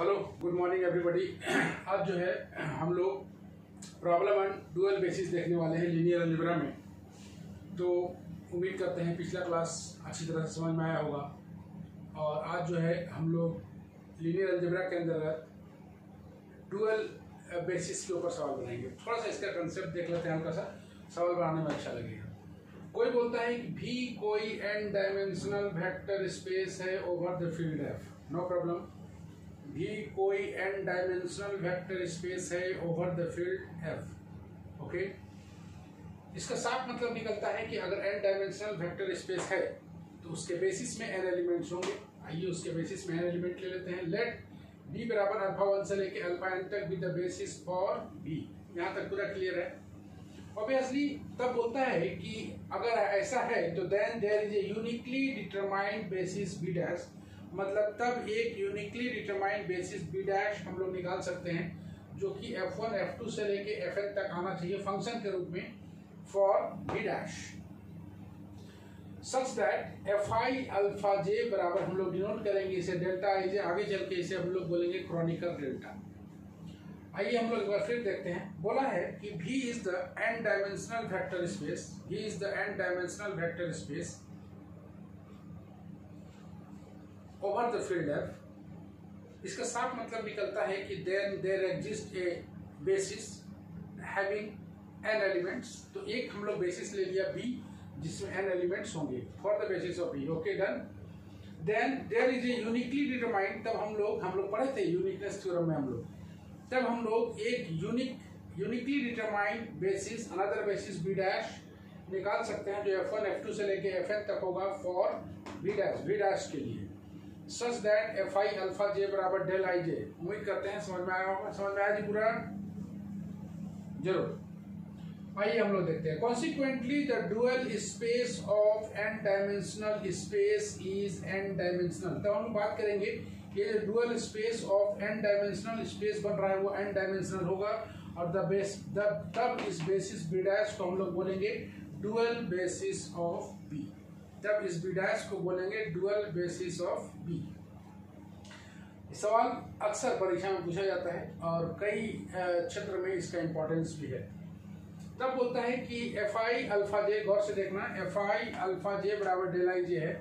Hello, good morning everybody. आज जो है हम लोग प्रॉब्लम ऑन डुअल बेसिस देखने वाले हैं लीनियर अलजेब्रा में। तो उम्मीद करते हैं पिछला क्लास अच्छी तरह से समझ में आया होगा। और आज जो है हम लोग लीनियर अलजेब्रा के अंतर्गत डुअल बेसिस के ऊपर सवाल बनाएंगे। थोड़ा सा इसका कंसेप्ट देख लेते हैं, हल्का सा सवाल बनाने में अच्छा लगेगा। कोई बोलता है कि भी कोई n डायमेंशनल वेक्टर स्पेस है over the field F. No problem. भी कोई n डायमेंशनल वेक्टर स्पेस है over the field F. Okay, इसका साफ मतलब निकलता है कि अगर n डायमेंशनल वेक्टर स्पेस है तो उसके बेसिस में n एलिमेंट्स होंगे। आइए उसके बेसिस में n एलिमेंट ले लेते हैं। लेट b बराबर अल्फा 1 से लेके अल्फा n तक be the basis for b। यहाँ तक पूरा क्लियर है। ऑब्वियसली तब बोलता है कि अगर ऐसा है तो then there is a uniquely determined basis b dash. मतलब तब एक uniquely determined basis b dash हम लोग निकाल सकते हैं जो कि f1 f2 से लेके fn तक आना चाहिए फंक्शन के रूप में for b dash, such that fi alpha j बराबर हम लोग डिनोट करेंगे इसे डेल्टा i j। आगे चल के इसे हम लोग बोलेंगे क्रॉनिकल डेल्टा। आइए हम लोग एक बार फिर देखते हैं। बोला है कि V is the n dimensional vector space. V is the n dimensional vector space over the field F. इसका साफ मतलब निकलता है कि then there exist a basis having n elements. तो एक हम लोग बेसिस ले लिया B जिसमें n एलिमेंट्स होंगे for the basis of B। Okay, done. Then there is a uniquely determined. तब हम लोग पढ़े थे यूनिकनेस थ्योरम में। तब हम लोग एक uniquely determined basis another basis b dash निकाल सकते हैं जो f1 f2 से लेके fn तक होगा फॉर b डैश के लिए, such that fi alpha j बराबर डेल i j। उम्मीद करते हैं समझ में आया होगा। समझ में आया जी पूरा? जरूर। आइए हम लोग देखते हैं। Consequently the dual space of n dimensional space is n dimensional. तब हम लोग बात करेंगे ये जो dual space of n dimensional space बन रहा है वो n डायमेंशनल होगा। और तब इस बेसिस b डैश को हम लोग बोलेंगे डुअल बेसिस ऑफ b। तब इस b डैश को बोलेंगे डुअल बेसिस ऑफ b। सवाल अक्सर परीक्षा में पूछा जाता है और कई क्षेत्र में इसका इंपॉर्टेंस भी है। तब बोलता है कि fi अल्फा j, गौर से देखना, fi अल्फा j बराबर डेल i j है।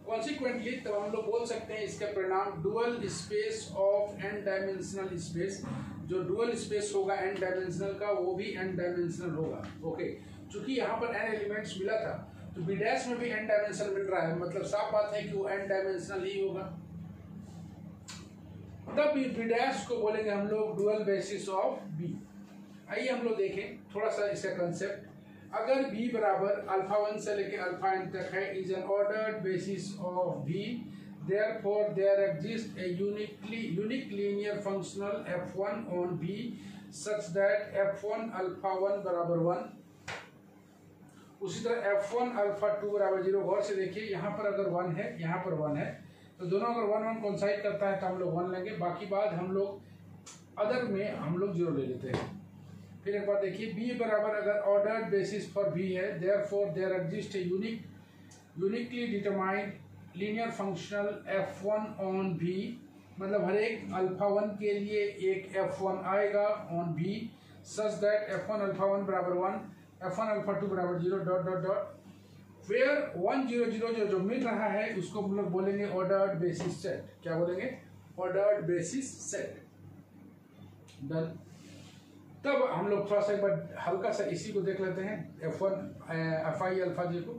कॉन्सिक्वेंटली तब हम लोग बोल सकते हैं इसका परिणाम dual space of n dimensional space. जो डुअल स्पेस होगा n डायमेंशनल का वो भी n डायमेंशनल होगा। ओके, चूंकि यहाँ पर n एलिमेंट्स मिला था तो b डैश में भी n डायमेंशनल मिल रहा है, मतलब साफ बात है कि वो n डायमेंशनल ही होगा। तब b डैश को बोलेंगे हम लोग डुअल बेसिस ऑफ b। आइए हम लोग देखें थोड़ा सा इसका कंसेप्ट। अगर b बराबर अल्फा 1 से लेके अल्फा n तक है is an ordered basis of b, therefore there exists a unique linear functional f1 on b such that f1 alpha 1 बराबर 1। उसी तरह f1 अल्फा 2 बराबर 0। गौर से देखिए यहाँ पर अगर 1 है यहाँ पर 1 है तो दोनों अगर 1 1 कोइंसाइड करता है तो हम लोग 1 लेंगे, बाकी बात हम लोग अदर में हम लोग 0 ले लेते हैं। फिर एक बार देखिए b बराबर अगर ऑर्डर्ड बेसिस फॉर b है therefore there exists a uniquely determined linear functional f1 on b। मतलब हर एक अल्फा 1 के लिए एक f1 आएगा on b such that f1 alpha 1 बराबर 1, f1 अल्फा 2 बराबर 0 डॉट डॉट डॉट। वेयर 1 0 0 जो मिल रहा है उसको हम लोग बोलेंगे ऑर्डर्ड बेसिस सेट। क्या बोलेंगे? Ordered basis set. डन। तब हम लोग थोड़ा सा एक बार हल्का सा इसी को देख लेते हैं fi अल्फा j को।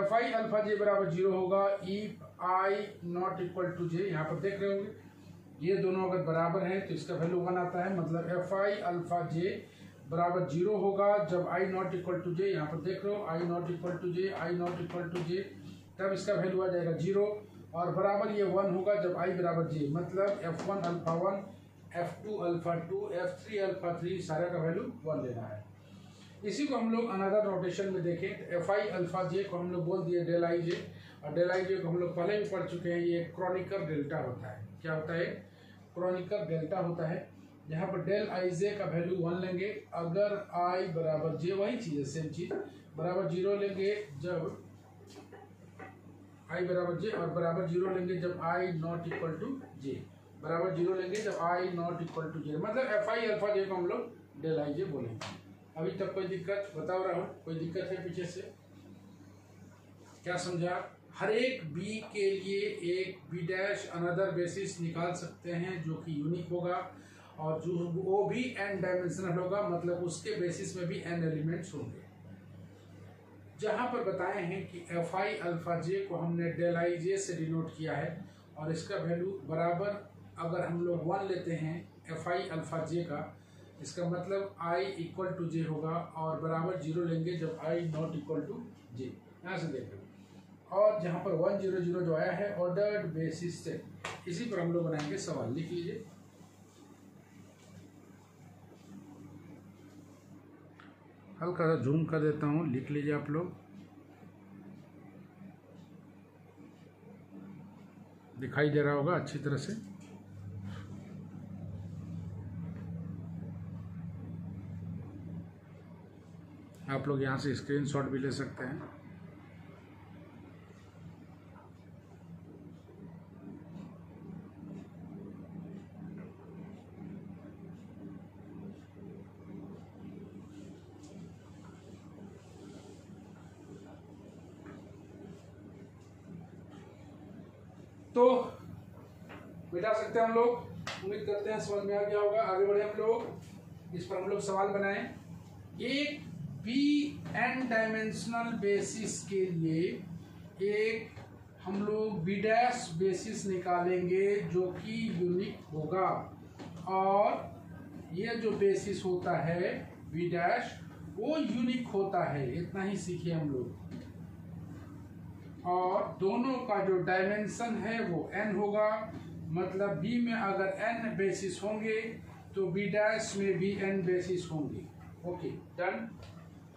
fi अल्फा j बराबर 0 होगा if i not equal to j। यहाँ पर देख रहे होंगे ये दोनों अगर बराबर हैं तो इसका वैल्यू 1 आता है। मतलब fi अल्फा j बराबर 0 होगा जब i not equal to j। यहाँ पर देख रहे हो i not equal to j, i not equal to j, तब इसका वैल्यू आ जाएगा 0। और बराबर ये 1 होगा जब i बराबर j। मतलब f1 alpha 1, f2 alpha 2, f3 alpha 3, सारे का वैल्यू 1 लेना है। इसी को हम लोग अनदर नोटेशन में देखें तो fi अल्फा j को हम लोग बोल दिए डेल i j, और डेल i j को हम लोग पहले भी पढ़ चुके हैं। ये क्रॉनिकल डेल्टा होता है। क्या होता है? क्रॉनिकल डेल्टा होता है। यहाँ पर डेल i j का वैल्यू 1 लेंगे अगर i बराबर j, वही चीज़ है सेम चीज़, बराबर 0 लेंगे जब i बराबर j, और बराबर 0 लेंगे जब i not equal to j। बराबर 0 लेंगे जब i नॉट इक्वल टू 0, मतलब एफ आई अल्फा जे को हम लोग डेल आई जे बोलेंगे। अभी तक कोई दिक्कत बताओ राहुल, कोई दिक्कत है पीछे से? क्या समझा? हर एक बी के लिए एक बी डैश अनदर बेसिस निकाल सकते हैं जो कि यूनिक होगा, और जो वो भी n डायमेंशनल होगा, मतलब उसके बेसिस में भी n एलिमेंट्स होंगे। जहां पर बताए हैं कि एफ आई अल्फा जे को हमने डेल आई जे से डिनोट किया है, और इसका वैल्यू बराबर अगर हम लोग 1 लेते हैं एफ आई अल्फा जे का, इसका मतलब i इक्वल टू जे होगा, और बराबर 0 लेंगे जब i नॉट इक्वल टू जे। यहाँ से देख लो, और जहाँ पर 1 0 0 जो आया है ऑर्डर्ड बेसिस से, इसी पर हम लोग बनाएंगे सवाल। लिख लीजिए, हल्का सा जूम कर देता हूँ, लिख लीजिए आप लोग, दिखाई दे रहा होगा अच्छी तरह से। आप लोग यहाँ से स्क्रीनशॉट भी ले सकते हैं। तो मिटा सकते हैं हम लोग, उम्मीद करते हैं समझ में आ गया होगा। आगे बढ़े हम लोग, इस पर हम लोग सवाल बनाएं। एक बी एन डायमेंशनल बेसिस के लिए एक हम लोग बी डैश बेसिस निकालेंगे जो कि यूनिक होगा, और ये जो बेसिस होता है बी डैश वो यूनिक होता है, इतना ही सीखे हम लोग। और दोनों का जो डायमेंशन है वो n होगा, मतलब b में अगर n बेसिस होंगे तो b डैश में भी n बेसिस होंगे। Okay done.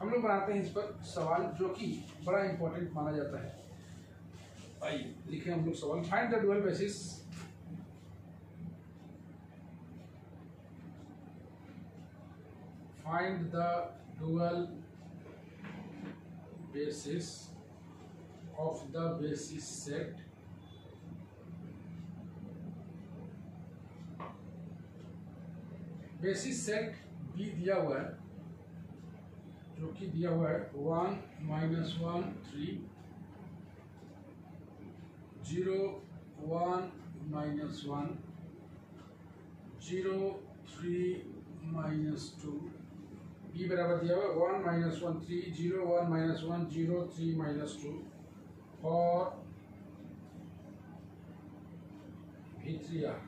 हम लोग बनाते हैं इस पर सवाल जो कि बड़ा इंपॉर्टेंट माना जाता है। आइए लिखें हम लोग सवाल। Find the dual basis of the basis set basis set B दिया हुआ है, जो कि दिया हुआ है 1 -1 3 0 1 -1 0 3 -2, बी बराबर दिया हुआ 1 -1 3 0 1 -1 0 3 -2 और V3R।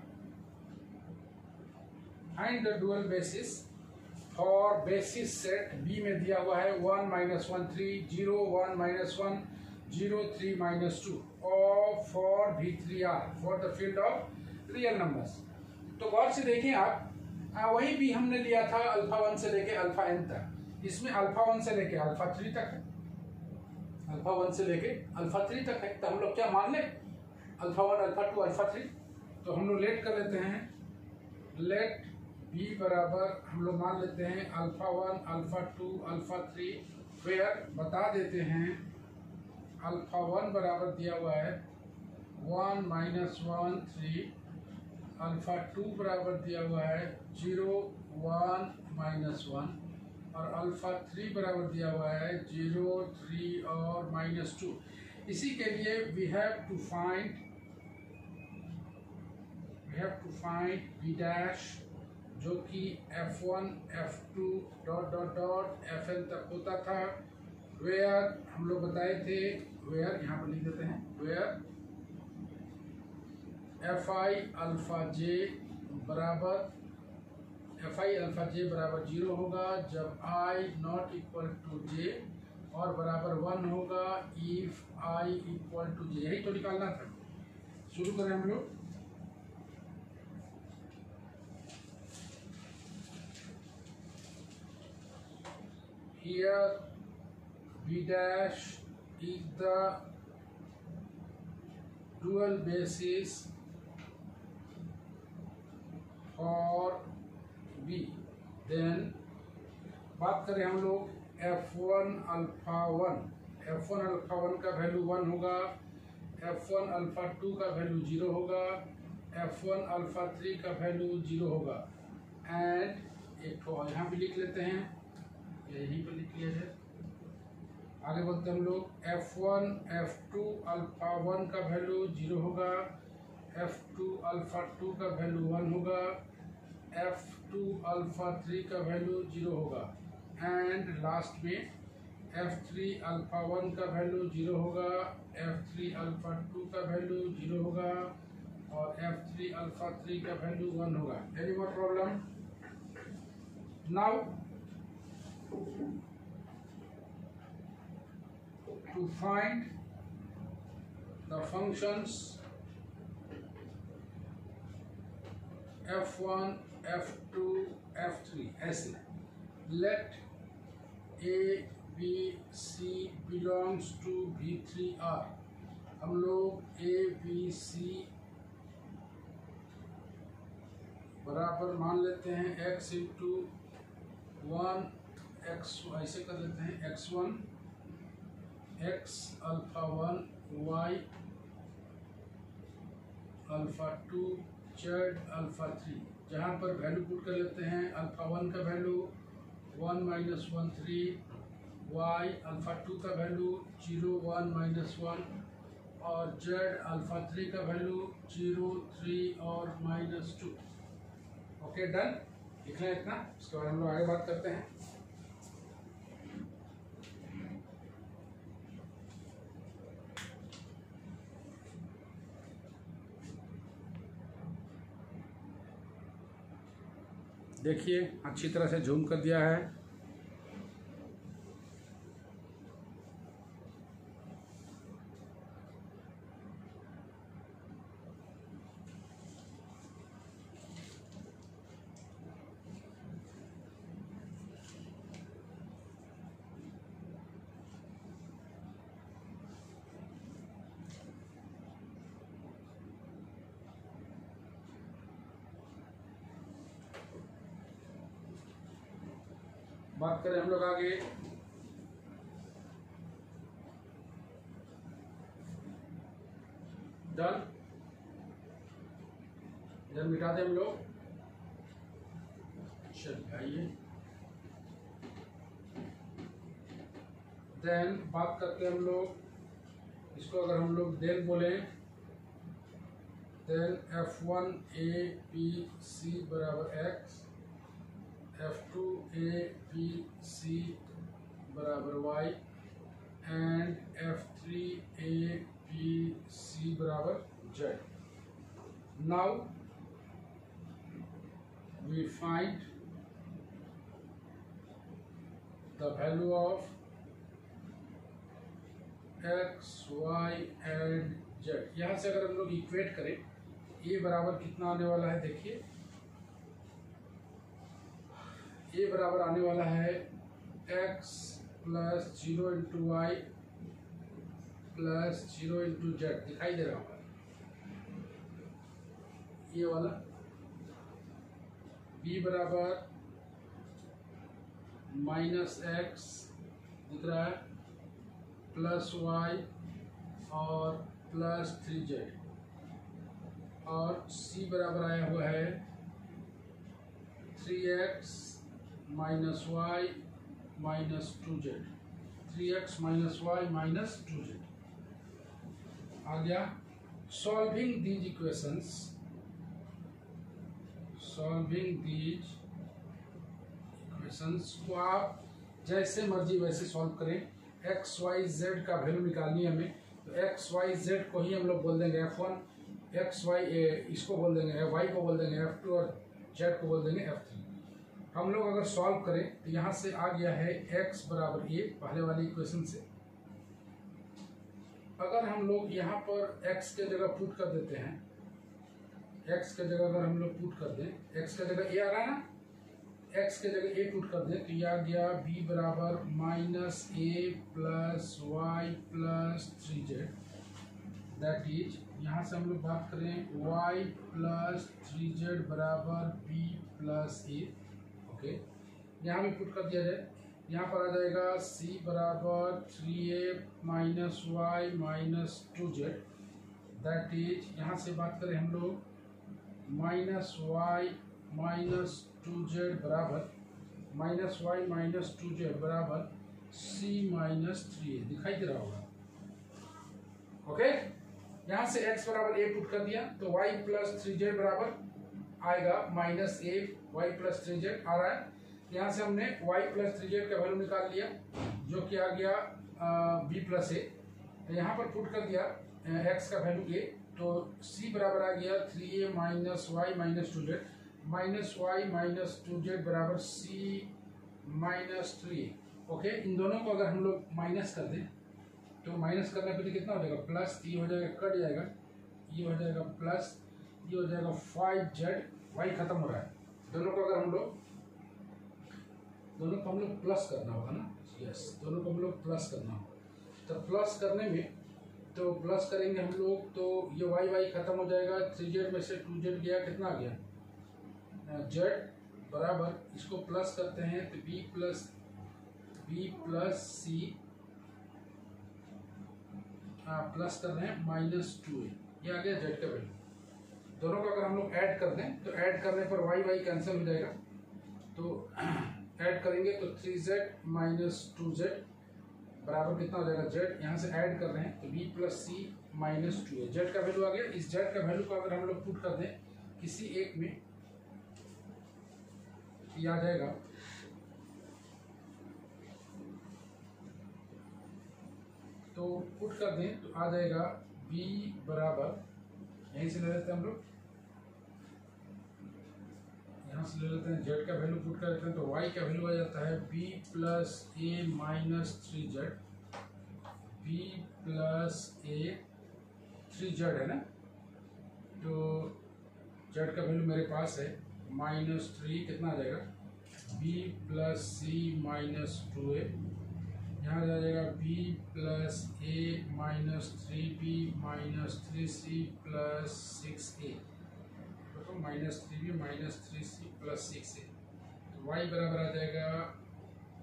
Find the dual basis for basis set B में दिया हुआ है 1 -1 3 0 1 -1 0 3 -2 और for V3R for the field of real numbers. तो गौर से देखें आप, वही भी हमने लिया था अल्फा 1 से लेके अल्फा n तक। इसमें अल्फा 1 से लेके अल्फा 3 तक है, अल्फा 1 से लेके अल्फा 3 तक है। तो हम लोग क्या मान लें, अल्फा 1 अल्फा 2 अल्फा 3। तो हम लोग लेट कर लेते हैं, लेट बी बराबर हम लोग मान लेते हैं अल्फा 1 अल्फा 2 अल्फा 3, वेयर बता देते हैं अल्फा 1 बराबर दिया हुआ है 1 -1 3, अल्फा 2 बराबर दिया हुआ है 0 1 -1, और अल्फा 3 बराबर दिया हुआ है 0 3 और -2। इसी के लिए we have to find B dash, जो कि f1 f2 dot dot dot fn तक होता था, वेयर हम लोग बताए थे, वेयर यहाँ पर लिख देते हैं, वेयर fi अल्फा जे बराबर बराबर 0 होगा जब i not equal to j, और बराबर 1 होगा if i equal to j। यही तो निकालना था। शुरू करें हम लोग। Here b dash is the dual basis for b। then बात करें हम लोग f1 अल्फा 1 का वैल्यू 1 होगा, f1 अल्फा 2 का वैल्यू 0 होगा, F1 अल्फा 3 का वैल्यू 0 होगा। एंड एक तो यहाँ भी लिख लेते हैं, यहीं पर लिख लिया जाए। आगे बोलते हैं हम लोग F1 F2 अल्फा 1 का वैल्यू 0 होगा, F2 अल्फा 2 का वैल्यू 1 होगा, F2 अल्फा 3 का वैल्यू 0 होगा। एंड लास्ट में F3 अल्फा 1 का वैल्यू 0 होगा, F3 अल्फा 2 का वैल्यू 0 होगा और F3 अल्फा 3 का वैल्यू 1 होगा। Any more problem? Now to find the functions f1, f2, f3 ऐसे let a b c belongs to v3r। हम लोग a b c बराबर मान लेते हैं x इंटू 1 x, ऐसे कर लेते हैं x1 x alpha 1 y alpha 2 z alpha 3। जहाँ पर वैल्यू पुट कर लेते हैं अल्फा 1 का वैल्यू 1 माइनस 1 3, y अल्फा 2 का वैल्यू 0 1 माइनस 1 और z अल्फा 3 का वैल्यू 0 3 और माइनस 2। ओके डन, लिखना है इतना। उसके बाद हम लोग आगे बात करते हैं। देखिए अच्छी तरह से जूम कर दिया है। बात करें हम लोग आगे, डन, इधर मिटा दें हम लोग। चलिए आइए देन बात करते हैं हम लोग इसको। अगर हम लोग देन बोले then f1 a b c बराबर x, f2 a b c बराबर y and f3 a b c बराबर z। Now we find the value of x y and z। यहाँ से अगर हम लोग इक्वेट करें a बराबर कितना आने वाला है, देखिए a बराबर आने वाला है x plus 0 into Y plus 0 into Z. दिखाई दे रहा होगा ये वाला। b बराबर माइनस एक्स दिख रहा है प्लस वाई और प्लस 3z और c बराबर आया हुआ है 3x minus Y minus 2z, 3x minus Y minus 2z आ गया। Solving these equations, solving these equations को आप जैसे मर्जी वैसे सॉल्व करें। एक्स वाई जेड का वैल्यू निकालनी है हमें, तो एक्स वाई जेड को ही हम लोग बोल देंगे f1, एक्स वाई इसको बोल देंगे y को बोल देंगे f2 और z को बोल देंगे f3। हम लोग अगर सॉल्व करें तो यहाँ से आ गया है x बराबर a पहले वाली इक्वेशन से। अगर हम लोग यहाँ पर x के जगह पुट कर देते हैं, x के जगह अगर हम लोग पुट कर दें, x के जगह a आ रहा है ना, x के जगह a पुट कर दें तो यह आ गया b बराबर minus a plus Y plus 3z। That is यहाँ से हम लोग बात करें y प्लस 3z बराबर b प्लस a। ओके, यहाँ भी पुट कर दिया जाए, यहाँ पर आ जाएगा c बराबर 3a minus Y minus 2z। That is यहाँ से बात करें हम लोग माइनस वाई माइनस 2z बराबर माइनस वाई माइनस 2z बराबर c माइनस 3a दिखाई दे रहा होगा। ओके, यहाँ से x बराबर a पुट कर दिया तो y प्लस 3z बराबर आएगा minus a y plus 3z आ रहा है। यहाँ से हमने y प्लस 3z का वैल्यू निकाल लिया जो कि आ गया b प्लस a। यहाँ पर पुट कर दिया x का वैल्यू a तो c बराबर आ गया 3a minus Y minus 2z minus Y minus 2z बराबर c माइनस 3a। ओके, इन दोनों को अगर हम लोग माइनस कर दें तो माइनस करने पर कितना हो जाएगा प्लस, ये हो जाएगा कट जाएगा, ये हो जाएगा प्लस, ये हो जाएगा 5z y खत्म हो रहा है। दोनों को अगर हम लोग प्लस करना होगा ना, यस दोनों को हम लोग प्लस करना होगा। तो प्लस करने में तो प्लस करेंगे हम लोग तो ये y खत्म हो जाएगा, 3z में से 2z गया, कितना आ गया z बराबर, इसको प्लस करते हैं तो b प्लस c प्लस कर रहे हैं माइनस 2a, ये आ गया z का वैल्यू। दोनों को अगर हम लोग ऐड कर दें तो ऐड करने पर y कैंसिल हो जाएगा, तो ऐड करेंगे तो 3z माइनस 2z बराबर कितना हो जाएगा z, यहाँ से ऐड कर रहे हैं तो b plus c minus 2a, z का वैल्यू आ गया। इस z का वैल्यू को अगर हम लोग पुट कर दें किसी एक में, ये आ जाएगा तो पुट कर दें तो आ जाएगा b बराबर, यहीं से ले लेते हैं हम लोग, यहाँ से ले लेते हैं z का वैल्यू पुट कर देते हैं तो y का वैल्यू आ जाता है b plus a minus 3z, b plus a 3z है ना, तो z का वैल्यू मेरे पास है माइनस 3, कितना आ जाएगा b plus c minus 2a, यहाँ आ जाएगा b plus a minus 3b minus 3c plus 6a, तो minus 3b minus 3c plus 6a, तो y बराबर आ जाएगा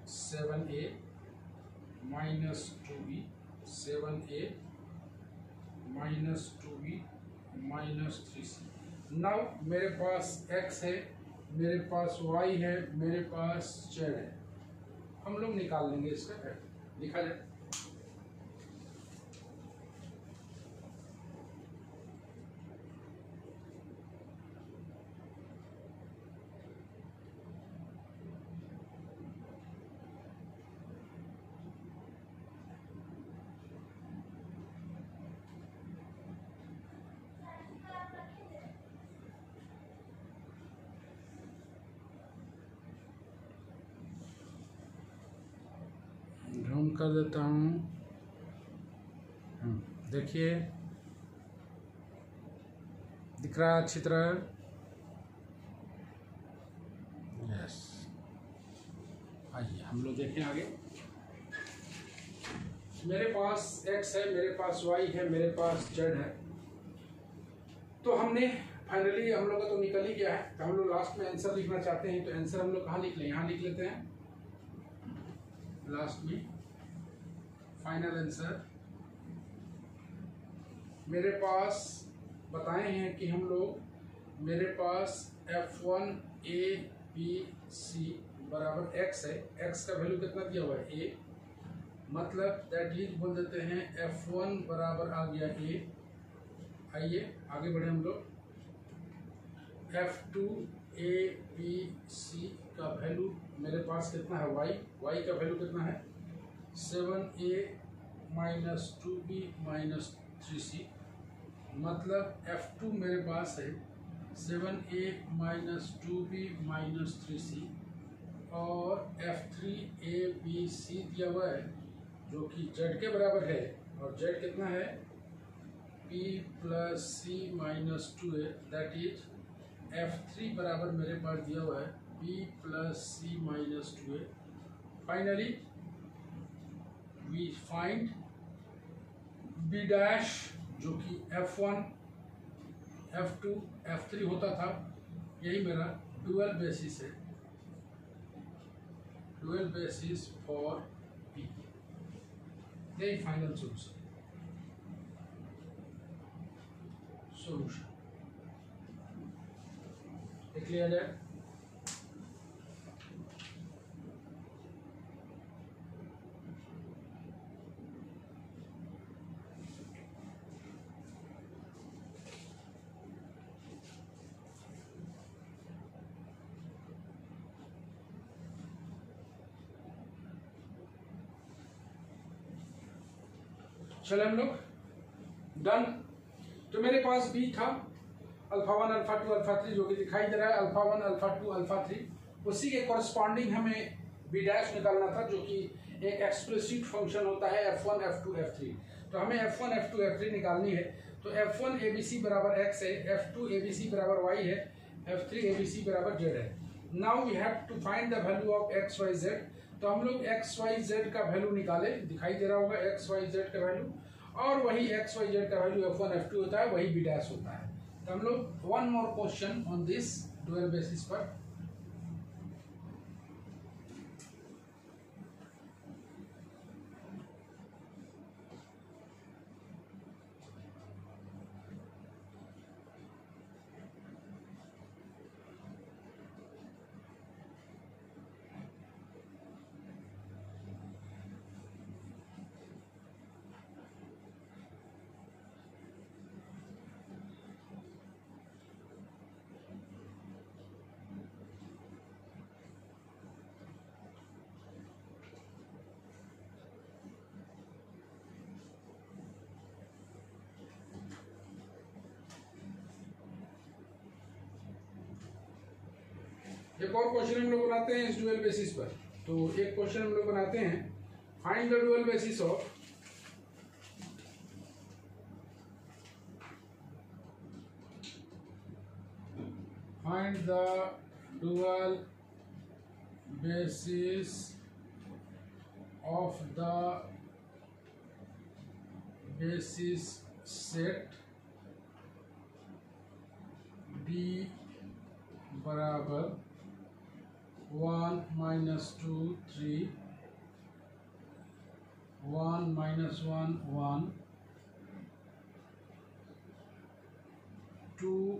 7a minus 2b, 7a minus 2b minus 3c। Now मेरे पास x है, मेरे पास y है, मेरे पास z है, हम लोग निकाल लेंगे इसका, लिखा जाए ढूंढ कर देता हूँ। देखिए दिख रहा है अच्छी तरह, यस। आइए हम लोग देखें आगे। मेरे पास x है, मेरे पास y है, मेरे पास z है, तो हमने फाइनली हम लोग का तो निकल ही गया है। तो हम लोग लास्ट में आंसर लिखना चाहते हैं तो आंसर हम लोग कहाँ लिख लें, यहाँ लिख लेते हैं लास्ट में फाइनल आंसर। मेरे पास बताए हैं कि हम लोग, मेरे पास f1 a b c बराबर x है, x का वैल्यू कितना दिया हुआ है a, मतलब दैट इज बोल देते हैं f1 बराबर आ गया a। आइए आगे बढ़े हम लोग। f2 a b c का वैल्यू मेरे पास कितना है y, y का वैल्यू कितना है 7a minus 2b minus 3c, मतलब f2 मेरे पास है 7a minus 2b minus 3c, और f3 a b c दिया हुआ है जो कि z के बराबर है, और z कितना है p plus c minus 2a, that is f3 बराबर मेरे पास दिया हुआ है p plus c minus 2a। Finally we find b dash जो कि f1 f2 f3 होता था, यही मेरा डुअल बेसिस है, डुअल बेसिस फॉर p, यही फाइनल सॉल्यूशन। लिया जाए। चले हम लोग डन। तो मेरे पास बी था अल्फा 1 अल्फा 2 अल्फा 3 जो कि दिखाई दे रहा है अल्फा 1 अल्फा 2 अल्फा 3। उसी के कॉरस्पॉन्डिंग हमें बी डैश निकालना था जो कि एक एक्सप्लिसिट फंक्शन होता है f1 f2 f3। तो हमें f1 f2 f3 निकालनी है। तो f1 abc बराबर x है, f2 abc बराबर y है, f3 abc बराबर z है। Now we have to find the value of x y z। तो हम लोग x y z का वैल्यू निकाले, दिखाई दे रहा होगा x y z का वैल्यू, और वही x y z का वैल्यू f1 f2 होता है, वही b डैश होता है। तो हम लोग one more question on this dual basis पर। एक और क्वेश्चन हम लोग बनाते हैं इस डुअल बेसिस पर। तो एक क्वेश्चन हम लोग बनाते हैं, find the dual basis of the basis set D बराबर 1 minus 2 3 1 minus 1 1 2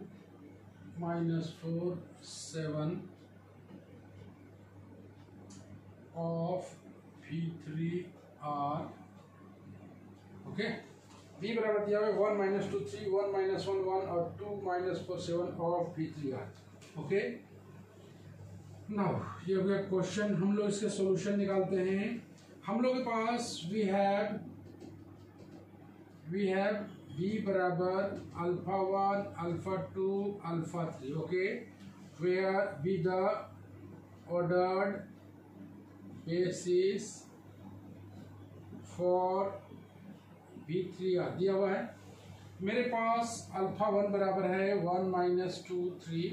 minus 4 7 of V3R। Okay, B बराबर दिया हुआ है 1 minus 2 3 1 minus 1 1 और 2 minus 4 7 of V3R। Okay, now ये हो गया क्वेश्चन। हम लोग इसके सॉल्यूशन निकालते हैं। हम लोग के पास वी हैव b बराबर alpha 1 alpha 2 alpha 3। Okay, where B the ordered basis for V3R दिया हुआ है। मेरे पास अल्फा 1 बराबर है 1 माइनस 2 3,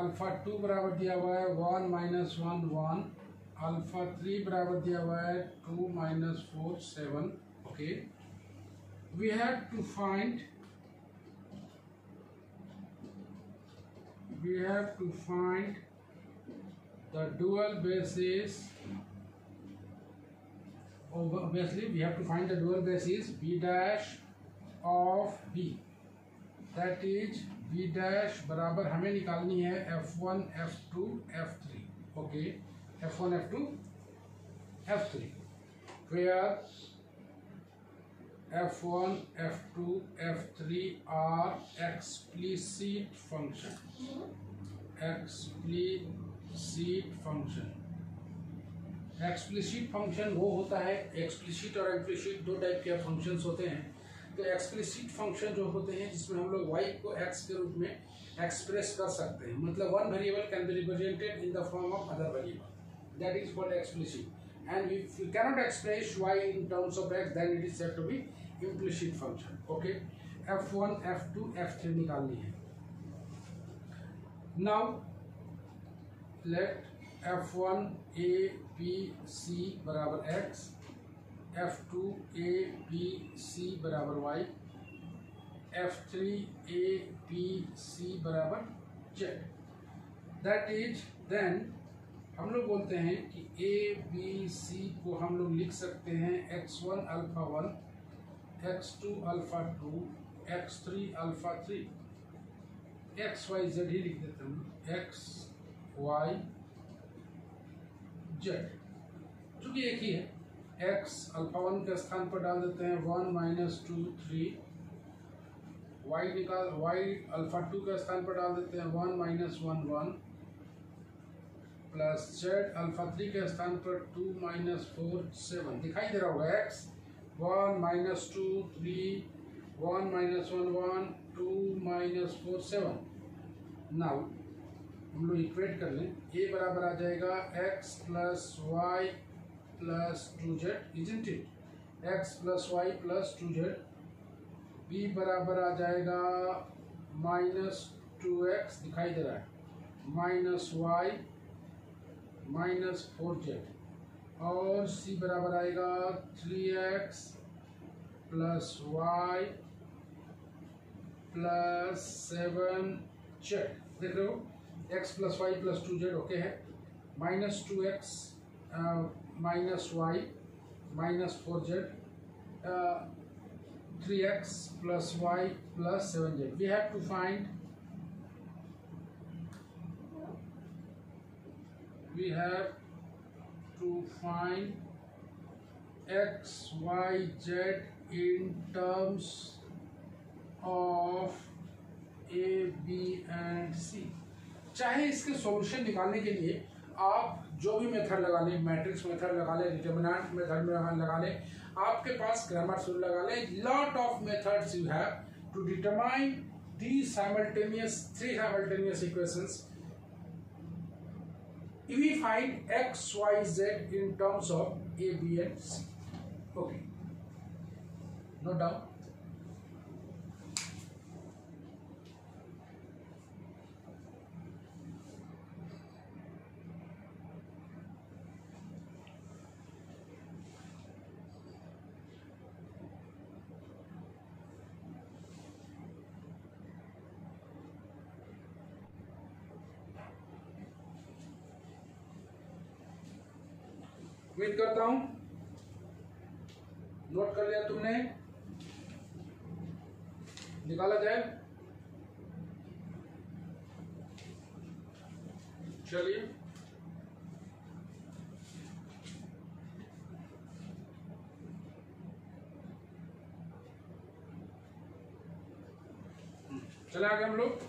अल्फा 2 बराबर दिया हुआ है 1 माइनस 1 1, अल्फा 3 बराबर दिया हुआ है 2 minus 4 7। Okay, we have to find the dual basis. Obviously we have to find the dual basis b dash of b, that is b dash बराबर हमें निकालनी है f1 f2 f3। Okay, f1 f2 f3, where f1 f2 f3 are explicit function। Explicit function वो होता है, explicit और implicit दो type के फंक्शंस होते हैं। तो एक्सप्लिसिट फंक्शन जो होते हैं जिसमें हम लोग y को x के रूप में एक्सप्रेस कर सकते हैं, मतलब one variable can be represented in the form of other variable, that is called explicit. And if we can not express y in terms of x then it is said to be implicit function. Okay, f1 f2 f3 निकालनी है। Now let f1 a b c बराबर x, f2 a b c बराबर y, f3 a b c बराबर z। That is then हम लोग बोलते हैं कि a b c को हम लोग लिख सकते हैं x1 alpha 1, x2 alpha 2, x3 alpha 3। X Y Z ही लिख देते हैं, एक्स वाई जेड, चूंकि एक ही है। एक्स अल्फा 1 के स्थान पर डाल देते हैं 1 माइनस 2 3, वाई निकाल, वाई अल्फा 2 के स्थान पर डाल देते हैं 1 माइनस 1 1, प्लस जेड अल्फा 3 के स्थान पर 2 माइनस 4 7। दिखाई दे रहा होगा X 1 minus 2 3 1 minus 1 1 2 minus 4 7। Now हम लोग इक्वेट कर लें, ए बराबर आ जाएगा X plus Y plus 2z, isn't it, X plus Y plus 2z। B बराबर आ जाएगा माइनस 2x, दिखाई दे रहा है, माइनस वाई माइनस 4z, और सी बराबर आएगा 3x plus Y plus 7z। देख रहे हो, x plus Y plus 2z okay है, minus 2x minus Y minus 4z, 3x plus y plus 7z. We have to find x, y, z in terms of a, b and c। चाहे इसके solution निकालने के लिए आप जो भी method लगा लें, मैट्रिक्स मेथड लगा लें, डिटरमिनेंट मेथड में लगा लें, आपके पास ग्रामर सूत्र लगा लें, lot of methods you have to determine the simultaneous 3 simultaneous equations. We find x, y, z in terms of a, b and c. Okay, note down. उम्मीद करता हूं नोट कर लिया तुमने, निकाला जाए। चलिए चले आगे हम लोग,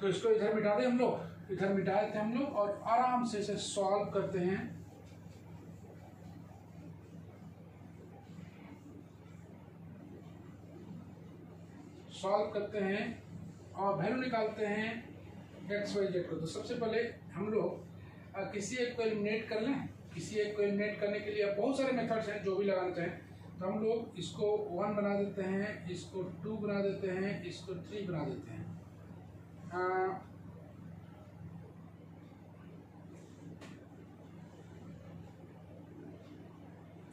तो इसको इधर मिटा दें हम लोग, इधर मिटा देते हैं हम लोग और आराम से इसे सॉल्व करते हैं। सॉल्व करते हैं और वैल्यू निकालते हैं एक्स वाई जेड को। तो सबसे पहले हम लोग किसी एक को एलिमिनेट कर लें। किसी एक को एलिमिनेट करने के लिए बहुत सारे मेथड्स हैं, जो भी लगाना चाहें। तो हम लोग इसको 1 बना देते हैं, इसको 2 बना देते हैं, इसको 3 बना देते हैं।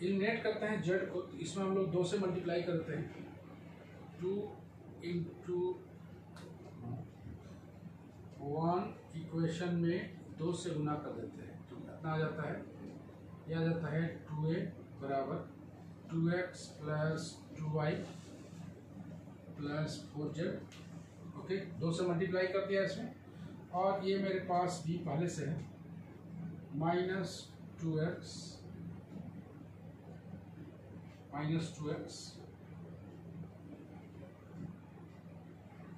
एलिमिनेट करते हैं जेड को, इसमें हम लोग 2 से मल्टीप्लाई करते हैं, 2 इंटू 1 इक्वेशन में 2 से गुना कर देते हैं, तो कितना आ जाता है, यह आ जाता है 2a बराबर 2x plus 2y plus 4z। Okay, 2 से मल्टीप्लाई कर दिया इसमें, और ये मेरे पास b पहले से है, minus 2x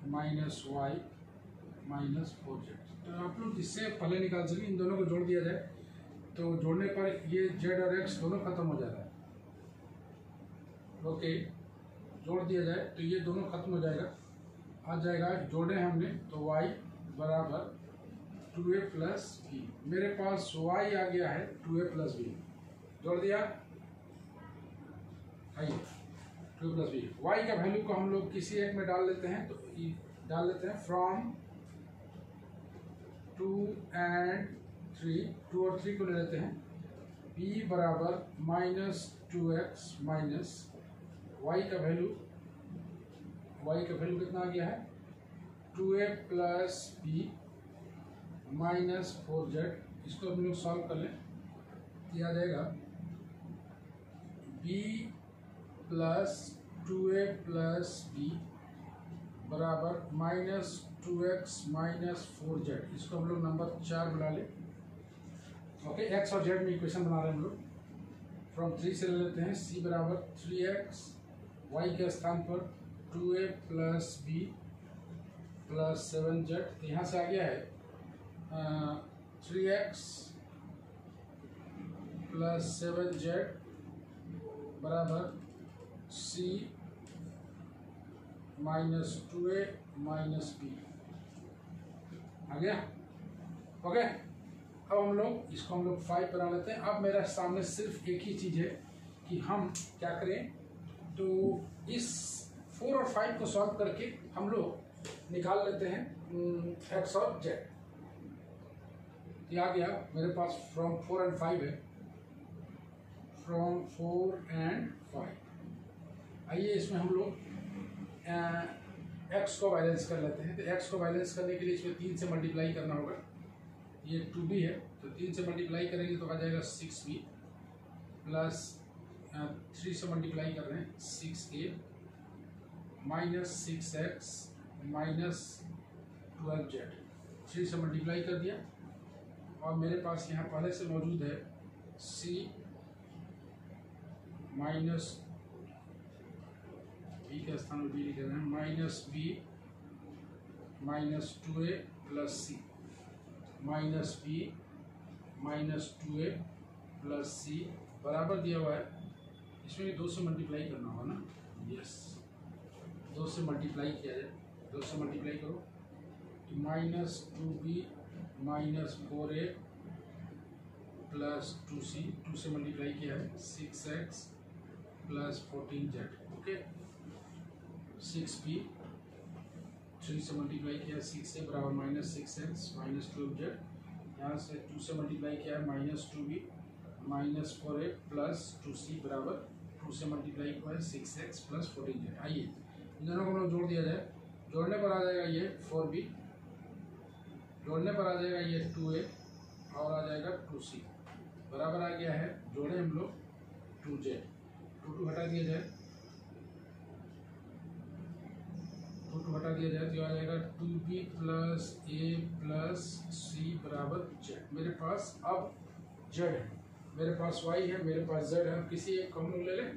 minus Y minus 4z। तो आप लोग जिससे पहले निकाल सकें, इन दोनों को जोड़ दिया जाए, तो जोड़ने पर ये z और x दोनों खत्म हो जाता है। ओके, जोड़ दिया जाए तो ये दोनों खत्म हो जाएगा, आ जाएगा, जोड़े हमने तो y बराबर 2a प्लस बी। मेरे पास y आ गया है 2a प्लस बी, जोड़ दिया, आइए 2 प्लस बी। वाई का वैल्यू को हम लोग किसी एक में डाल लेते हैं, तो डाल लेते हैं फ्रॉम 2 एंड 3, 2 और 3 को ले लेते हैं। b बराबर माइनस 2x माइनस वाई का वैल्यू कितना आ गया है, 2a plus B minus 4z। इसको हम लोग सॉल्व कर लें, ये आ जाएगा b plus 2a plus b बराबर -2x माइनस 4z, इसको हम लोग नंबर 4 बुला ले। ओके, x और z में इक्वेशन बना रहे हैं हम लोग। फ्रॉम 3 से ले लेते हैं। c बराबर 3x, y के स्थान पर 2a plus b plus 7z। यहाँ से आ गया है 3x प्लस 7z बराबर c minus 2a minus b आ गया। ओके, अब हम लोग इसको 5 बना लेते हैं। अब मेरा सामने सिर्फ एक ही चीज़ है कि हम क्या करें, तो इस 4 और 5 को सॉल्व करके हम लोग निकाल लेते हैं x और z। ये आ गया मेरे पास फ्रॉम 4 एंड 5 है, फ्रॉम 4 एंड 5। आइए इसमें हम लोग x को बैलेंस कर लेते हैं। तो x को बैलेंस करने के लिए इसमें 3 से मल्टीप्लाई करना होगा। ये 2b है तो 3 से मल्टीप्लाई करेंगे तो आ जाएगा 6b प्लस 3 से मल्टीप्लाई कर रहे हैं 6a minus 6x minus 12z। 3 से मल्टीप्लाई कर दिया और मेरे पास यहाँ पहले से मौजूद है c माइनस b के स्थान में b लिख रहे हैं, minus b minus 2a plus c minus b minus 2a plus c बराबर दिया हुआ है। इसमें भी 2 से मल्टीप्लाई करना होगा ना। यस, 2 से मल्टीप्लाई किया जाए, 2 से मल्टीप्लाई करो तो minus 2b minus 4a plus 2c। 2 से मल्टीप्लाई किया है 6x plus 14z। Okay, 6b 3 से मल्टीप्लाई किया 6a बराबर माइनस 6x माइनस 12z। यहाँ से 2 से मल्टीप्लाई किया है minus 2b minus 4a plus 2c बराबर 2 से मल्टीप्लाई किया है 6x प्लस 14z। आइए इन दोनों को हम लोग जोड़ दिया जाए। जोड़ने पर आ जाएगा ये 4b, जोड़ने पर आ जाएगा ये 2a और आ जाएगा 2c बराबर आ गया है। जोड़े हम लोग 2z, 2 हटा दिया जाए, 2 हटा दिया जाए तो आ जाएगा 2b plus a plus c बराबर z। मेरे पास अब z है, मेरे पास y है, मेरे पास z है। किसी एक को हम लोग ले लें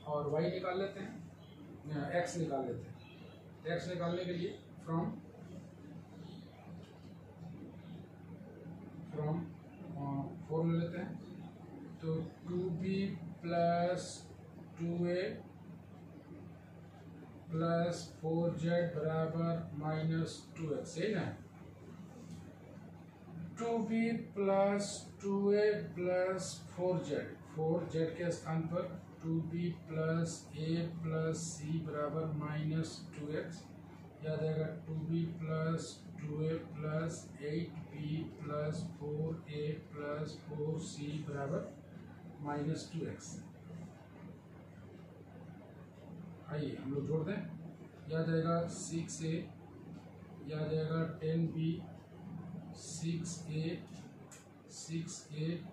और y निकाल लेते हैं, x निकाल लेते हैं। x निकालने के लिए फ्रॉम 4 ले लेते हैं तो 2b plus 2a plus 4z बराबर माइनस 2x, सही ना। 2b plus 2a plus 4z के स्थान पर 2b plus a plus c बराबर माइनस 2x। याद आएगा 2b plus 2a plus 8b plus 4a plus 4c बराबर माइनस 2x। आइए हम लोग जोड़ दें। याद आएगा 6a, याद आएगा 10b 6a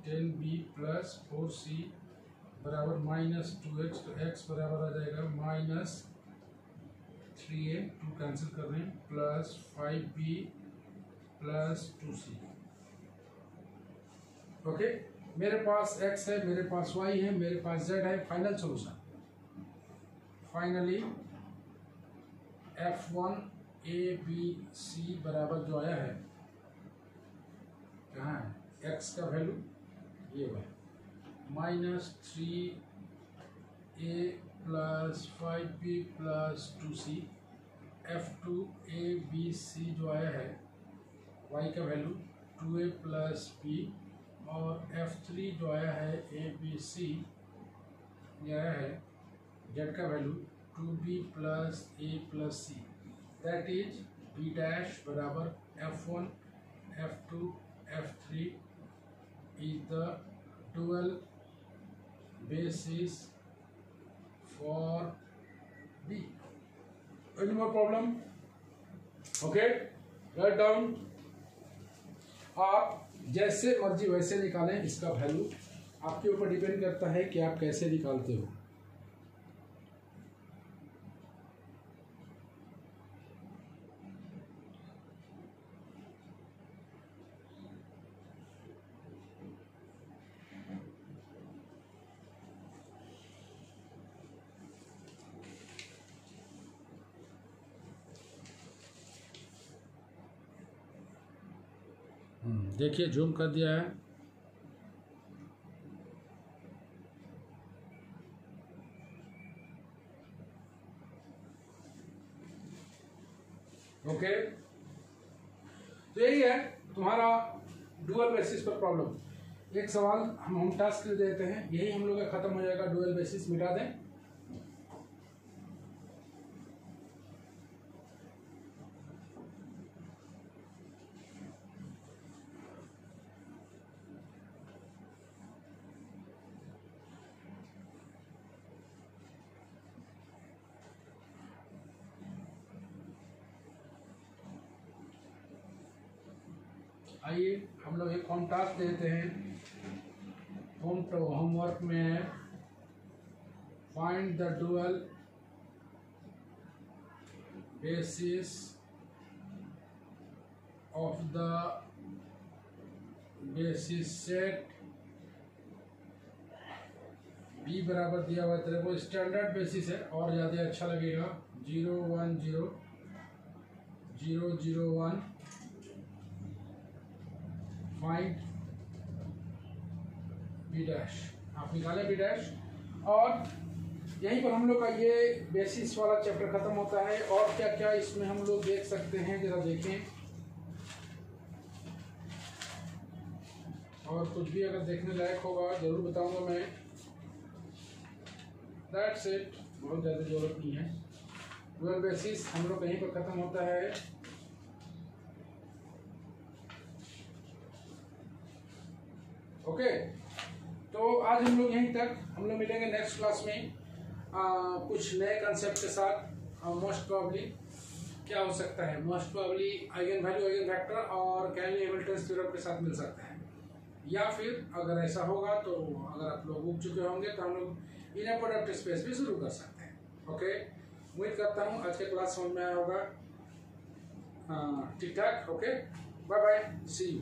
10b plus 4c बराबर माइनस 2x। तो x बराबर आ जाएगा माइनस 3a, 2 कैंसिल कर रहे हैं, plus 5b plus 2c। Okay, मेरे पास x है, मेरे पास y है, मेरे पास z है। Final solution finally f1 a b c बराबर जो आया है, कहाँ है x का वैल्यू, ये है minus 3a plus 5b plus 2c। f2 a b c जो आया है y का वैल्यू 2a प्लस b, और f3 जो आया है a b c ये आया है z का value 2b plus a plus c। That is b dash बराबर f1 f2 f3 is the dual basis for b. Any more problem? Okay, write down. आप जैसे मर्जी वैसे निकालें, इसका वैल्यू आपके ऊपर डिपेंड करता है कि आप कैसे निकालते हो। देखिए जूम कर दिया है। ओके, तो यही है तुम्हारा डुअल बेसिस पर प्रॉब्लम। एक सवाल हम टास्क देते हैं, यही हम लोग का खत्म हो जाएगा। डुअल बेसिस मिटा दें। आइए हम लोग एक होम टास्क देते हैं। होमवर्क में find the dual basis of the basis set B बराबर दिया हुआ तेरे को स्टैंडर्ड बेसिस है और ज़्यादा अच्छा लगेगा 0 1 0 0 0 1 फाइंड बी डैश। आप निकाले बी डैश और यहीं पर हम लोग का ये बेसिस वाला चैप्टर खत्म होता है। और क्या क्या इसमें हम लोग देख सकते हैं, जरा देखें। और कुछ भी अगर देखने लायक होगा जरूर बताऊंगा मैं। दैट्स इट, बहुत ज़्यादा जरूरत नहीं है। डुअल बेसिस हम लोग कहीं पर खत्म होता है। ओके, तो आज हम लोग यहीं तक। हम लोग मिलेंगे नेक्स्ट क्लास में कुछ नए कंसेप्ट के साथ। मोस्ट प्रोबेबली क्या हो सकता है, most probably eigen value eigen vector और कैनली हैमिल्टन थ्योरम के साथ मिल सकता है। या फिर अगर ऐसा होगा तो अगर आप लोग उग चुके होंगे तो हम लोग इनर प्रोडक्ट स्पेस भी शुरू कर सकते हैं। ओके, उम्मीद करता हूँ आज के क्लास समझ में आया होगा। ठीक ठाक। Okay, bye bye, see you.